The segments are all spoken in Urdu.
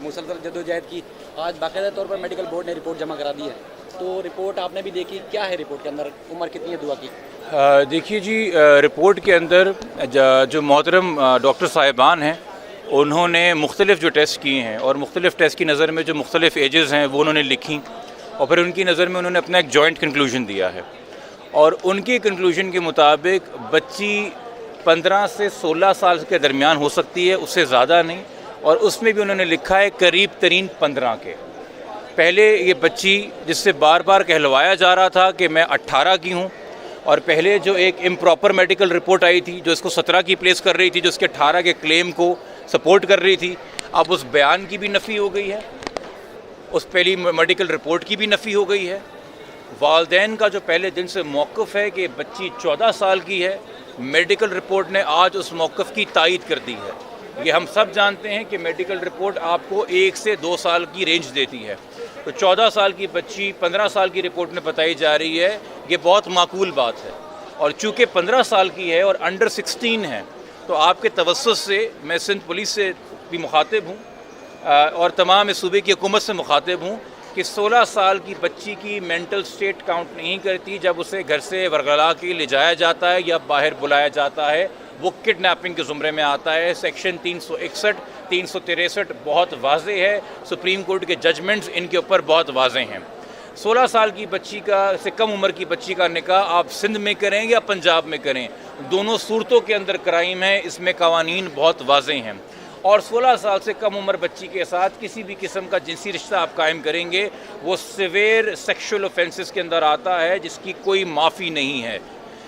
مسلسل جدوجہد کی، آج باقاعدہ طور پر میڈیکل بورڈ نے رپورٹ جمع کرا دی ہے، تو رپورٹ آپ نے بھی دیکھی، کیا ہے رپورٹ کے اندر، عمر کتنی ہے دعا کی؟ دیکھیے جی، رپورٹ کے اندر جو محترم ڈاکٹر صاحبان ہیں انہوں نے مختلف جو ٹیسٹ کیے ہیں اور مختلف ٹیسٹ کی نظر میں جو مختلف ایجز ہیں وہ انہوں نے لکھی، اور پھر ان کی نظر میں انہوں نے اپنا ایک جوائنٹ کنکلوژن دیا ہے، اور ان کی کنکلوژن کے مطابق بچی 15 سے 16 سال کے درمیان ہو سکتی ہے، اس سے زیادہ نہیں، اور اس میں بھی انہوں نے لکھا ہے قریب ترین 15 کے۔ پہلے یہ بچی جس سے بار بار کہلوایا جا رہا تھا کہ میں 18 کی ہوں، اور پہلے جو ایک امپراپر میڈیکل رپورٹ آئی تھی جو اس کو 17 کی پلیس کر رہی تھی، جو اس کے 18 کے کلیم کو سپورٹ کر رہی تھی، اب اس بیان کی بھی نفی ہو گئی ہے، اس پہلی میڈیکل رپورٹ کی بھی نفی ہو گئی ہے۔ والدین کا جو پہلے دن سے موقف ہے کہ بچی 14 سال کی ہے، میڈیکل رپورٹ نے آج اس موقف کی تائید کر دی ہے۔ یہ ہم سب جانتے ہیں کہ میڈیکل رپورٹ آپ کو 1 سے 2 سال کی رینج دیتی ہے، تو 14 سال کی بچی 15 سال کی رپورٹ میں بتائی جا رہی ہے، یہ بہت معقول بات ہے، اور چونکہ 15 سال کی ہے اور انڈر 16 ہے، تو آپ کے توسط سے میں سندھ پولیس سے بھی مخاطب ہوں اور تمام اس صوبے کی حکومت سے مخاطب ہوں کہ 16 سال کی بچی کی مینٹل سٹیٹ کاؤنٹ نہیں کرتی جب اسے گھر سے ورغلا کے لے جایا جاتا ہے یا باہر بلایا جاتا ہے، وہ کڈنیپنگ کے زمرے میں آتا ہے۔ سیکشن 361 363 بہت واضح ہے، سپریم کورٹ کے ججمنٹس ان کے اوپر بہت واضح ہیں۔ 16 سال کی بچی کا سے کم عمر کی بچی کا نکاح آپ سندھ میں کریں یا پنجاب میں کریں، دونوں صورتوں کے اندر کرائم ہے، اس میں قوانین بہت واضح ہیں، اور 16 سال سے کم عمر بچی کے ساتھ کسی بھی قسم کا جنسی رشتہ آپ قائم کریں گے وہ سیویئر سیکشول اوفینسز کے اندر آتا ہے، جس کی کوئی معافی نہیں ہے۔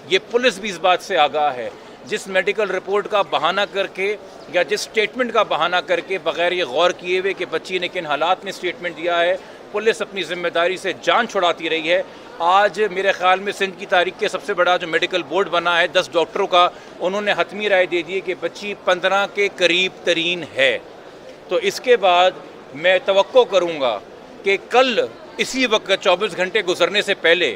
یہ پولیس بھی اس بات سے آگاہ ہے۔ جس میڈیکل رپورٹ کا بہانہ کر کے یا جس سٹیٹمنٹ کا بہانہ کر کے بغیر یہ غور کیے ہوئے کہ بچی نے کن حالات میں سٹیٹمنٹ دیا ہے، پولیس اپنی ذمہ داری سے جان چھڑاتی رہی ہے۔ آج میرے خیال میں سندھ کی تاریخ کے سب سے بڑا جو میڈیکل بورڈ بنا ہے 10 ڈاکٹروں کا، انہوں نے حتمی رائے دے دی کہ بچی 15 کے قریب ترین ہے۔ تو اس کے بعد میں توقع کروں گا کہ کل اسی وقت 24 گھنٹے گزرنے سے پہلے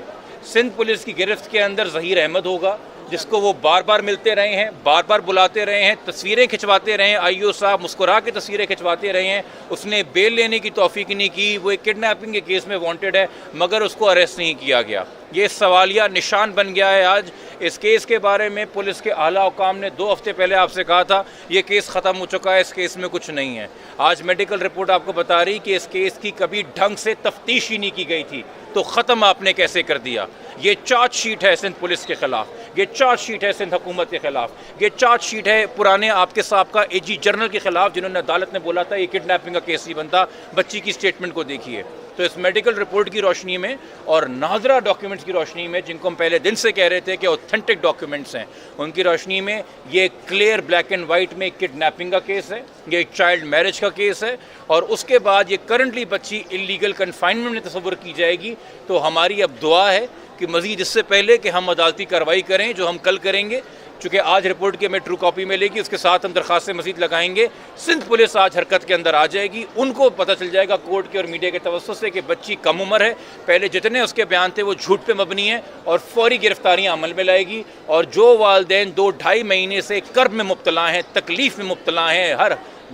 سندھ پولیس کی گرفت کے اندر ظہیر احمد ہوگا، جس کو وہ بار بار ملتے رہے ہیں، بار بار بلاتے رہے ہیں، تصویریں کھنچواتے رہے ہیں، آئی او صاحب مسکرا کے تصویریں کھنچواتے رہے ہیں، اس نے بیل لینے کی توفیق نہیں کی، وہ ایک کڈنیپنگ کے کیس میں وانٹڈ ہے مگر اس کو اریسٹ نہیں کیا گیا۔ یہ سوالیہ نشان بن گیا ہے آج۔ اس کیس کے بارے میں پولیس کے اعلیٰ حکام نے 2 ہفتے پہلے آپ سے کہا تھا یہ کیس ختم ہو چکا ہے، اس کیس میں کچھ نہیں ہے۔ آج میڈیکل رپورٹ آپ کو بتا رہی کہ اس کیس کی کبھی ڈھنگ سے تفتیش ہی نہیں کی گئی تھی، تو ختم آپ نے کیسے کر دیا؟ یہ چارج شیٹ ہے سندھ پولیس کے خلاف، یہ چارج شیٹ ہے سندھ حکومت کے خلاف، یہ چارج شیٹ ہے پرانے آپ کے سابقہ اے جی جنرل کے خلاف جنہوں نے عدالت نے بولا تھا یہ کڈنیپنگ کا کیس ہی بنتا۔ بچی کی سٹیٹمنٹ کو دیکھیے۔ تو اس میڈیکل رپورٹ کی روشنی میں اور ناظرہ ڈاکیومنٹس کی روشنی میں، جن کو ہم پہلے دن سے کہہ رہے تھے کہ اوتھینٹک ڈاکیومنٹس ہیں، ان کی روشنی میں یہ کلیئر بلیک اینڈ وائٹ میں کڈنیپنگ کا کیس ہے، یہ چائلڈ میرج کا کیس ہے، اور اس کے بعد یہ کرنٹلی بچی انلیگل کنفائنمنٹ میں تصور کی جائے گی۔ تو ہماری اب دعا ہے کہ مزید اس سے پہلے کہ ہم عدالتی کارروائی کریں جو ہم کل کریں گے، چونکہ آج رپورٹ کی ہمیں ٹرو کاپی ملے گی، اس کے ساتھ ہم درخواستیں مزید لگائیں گے، سندھ پولیس آج حرکت کے اندر آ جائے گی، ان کو پتہ چل جائے گا کورٹ کے اور میڈیا کے توسط سے کہ بچی کم عمر ہے، پہلے جتنے اس کے بیان تھے وہ جھوٹ پہ مبنی ہیں، اور فوری گرفتاریاں عمل میں لائے گی، اور جو والدین 2-2.5 مہینے سے کرب میں مبتلا ہیں، تکلیف میں مبتلا ہیں، ہر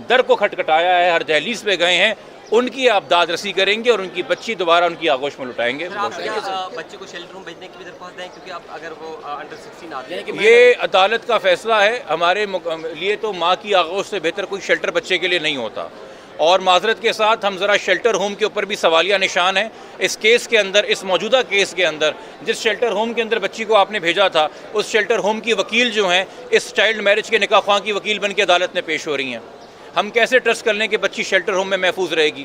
در کو کھٹکھٹایا ہے، ہر دہلیز پہ گئے ہیں، ان کی آپ داد رسی کریں گے اور ان کی بچی دوبارہ ان کی آغوش میں لٹائیں گے۔ بچے کو شیلٹر ہوم بھیجنے کی بھی درخواست دیں کیونکہ اب اگر وہ انڈر 16 آتے ہیں، یہ عدالت کا فیصلہ ہے، ہمارے لیے تو ماں کی آغوش سے بہتر کوئی شیلٹر بچے کے لیے نہیں ہوتا، اور معذرت کے ساتھ ہم ذرا شیلٹر ہوم کے اوپر بھی سوالیہ نشان ہے۔ اس کیس کے اندر، اس موجودہ کیس کے اندر، جس شیلٹر ہوم کے اندر بچی کو آپ نے بھیجا تھا، اس شیلٹر ہوم کی وکیل جو ہیں اس چائلڈ میرج کے نکاح خواہ کی وکیل بن کے عدالت میں پیش ہو رہی ہیں۔ ہم کیسے ٹرسٹ کر لیں کہ بچی شیلٹر ہوم میں محفوظ رہے گی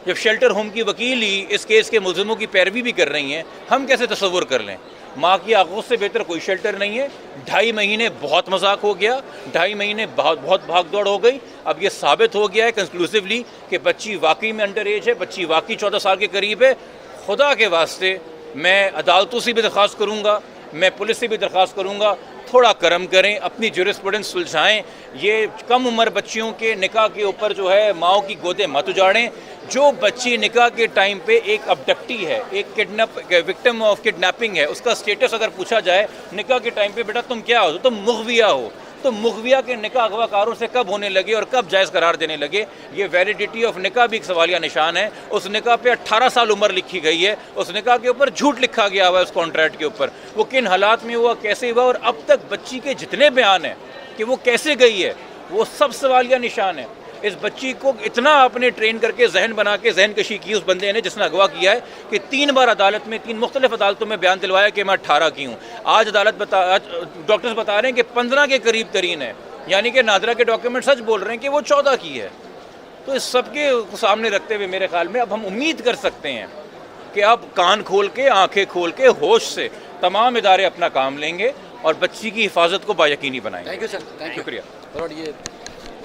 جب شیلٹر ہوم کی وکیل ہی اس کیس کے ملزموں کی پیروی بھی کر رہی ہیں؟ ہم کیسے تصور کر لیں؟ ماں کی آغوش سے بہتر کوئی شیلٹر نہیں ہے۔ 2.5 مہینے بہت مذاق ہو گیا، 2.5 مہینے بہت بھاگ دوڑ ہو گئی۔ اب یہ ثابت ہو گیا ہے کنکلوسیولی کہ بچی واقعی میں انڈر ایج ہے، بچی واقعی 14 سال کے قریب ہے۔ خدا کے واسطے میں عدالتوں سے بھی درخواست کروں گا، میں پولیس سے بھی درخواست کروں گا، تھوڑا کرم کریں، اپنی جورسپروڈنس سلجھائیں، یہ کم عمر بچیوں کے نکاح کے اوپر جو ہے ماؤں کی گودیں مت اجاڑیں۔ جو بچی نکاح کے ٹائم پہ ایک ابڈکٹی ہے، ایک وکٹم آف کڈنیپنگ ہے، اس کا سٹیٹس اگر پوچھا جائے نکاح کے ٹائم پہ بیٹا تم کیا ہو، تم مغویہ ہو، تو مغویہ کے نکاح اغوا کاروں سے کب ہونے لگے اور کب جائز قرار دینے لگے؟ یہ ویلیڈیٹی آف نکاح بھی ایک سوالیہ نشان ہے. اس نکاح پہ 18 سال عمر لکھی گئی ہے, اس نکاح کے اوپر جھوٹ لکھا گیا ہوا ہے اس کانٹریکٹ کے اوپر. وہ کن حالات میں ہوا, کیسے ہوا, اور اب تک بچی کے جتنے بیان ہیں کہ وہ کیسے گئی ہے وہ سب سوالیہ نشان ہے. اس بچی کو اتنا آپ نے ٹرین کر کے ذہن بنا کے ذہن کشی کی اس بندے نے جس نے اغوا کیا ہے کہ 3 بار عدالت میں 3 مختلف عدالتوں میں بیان دلوایا کہ میں 18 کی ہوں. آج ڈاکٹرز بتا رہے ہیں کہ 15 کے قریب ترین ہے, یعنی کہ نادرہ کے ڈاکیومنٹ سچ بول رہے ہیں کہ وہ 14 کی ہے. تو اس سب کے سامنے رکھتے ہوئے میرے خیال میں اب ہم امید کر سکتے ہیں کہ اب کان کھول کے, آنکھیں کھول کے, ہوش سے تمام ادارے اپنا کام لیں گے اور بچی کی حفاظت کو با یقینی بنائیں گے. Thank you sir, thank you. شکریہ. اور یہ